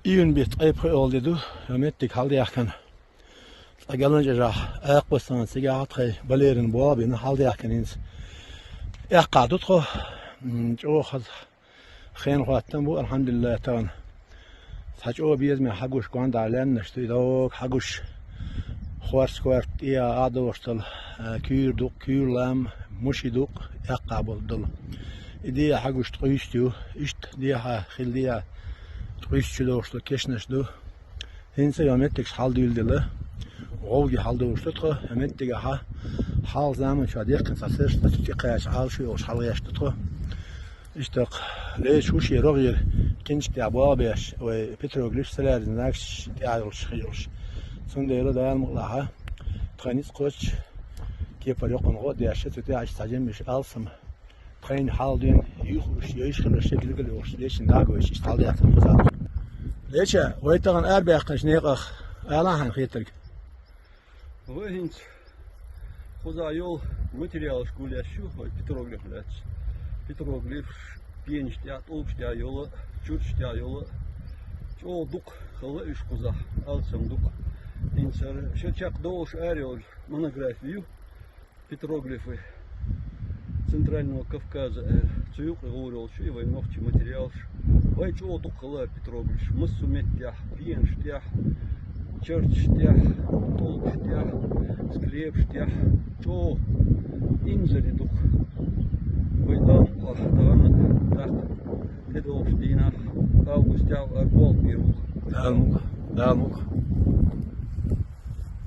İyun bit ayıp oldu. Ömettik halde yakın. Gelince já ayak basan siga atay balerin boğabını halde yakın ins. Yakadut ko. Jo haz. Xen xattan bu elhamdülillah tavan. Saç o biz mi haguş kan dalen nişti dok haguş. Xwars kwart ya adostal kürduk kürlam muşiduk yakabul dul. İdi haguş tqüstü ist diye xildiya tqüstülorstu keşneşdu. Hinse yomettik halde üldüle. Oğul halde uçtu, hemettige hal zaman şadi yakın sasır, statükayaş al şu hal yaştı. İşte leş uş yer oğul kinç de bu abiş ve petroglyf selerden nakş diğer şıyılış. Sonda yolu dayanmıqla Trenis koç kepar yok onu diye şete aç sacemiş alsam. Tren hal dün yuhuş yaşlı şekilde olur. Leşin daha goş işte halde yakın kızar. Leşe oytağın erbeyakış ne qaq alahan xetirg. Вагинц хозяйол материал школящу, петроглиф лец. Петроглиф пенштят, олштя yola, çürçtya yola. Ço duk xalı iş kuza, alsam duk. İnsan şeçak doğuş eriyor monografию петроглифы Центрального Кавказа. Цюк говорил, что его ногти материал. Вай чо дuk xalı петроглиф, мыссуметья, пенштя. Чертштя, толкштя, склепштя, чо инзали дух. Вайдам ахтана так тедовштина августя арбол пирул. Dalmuk.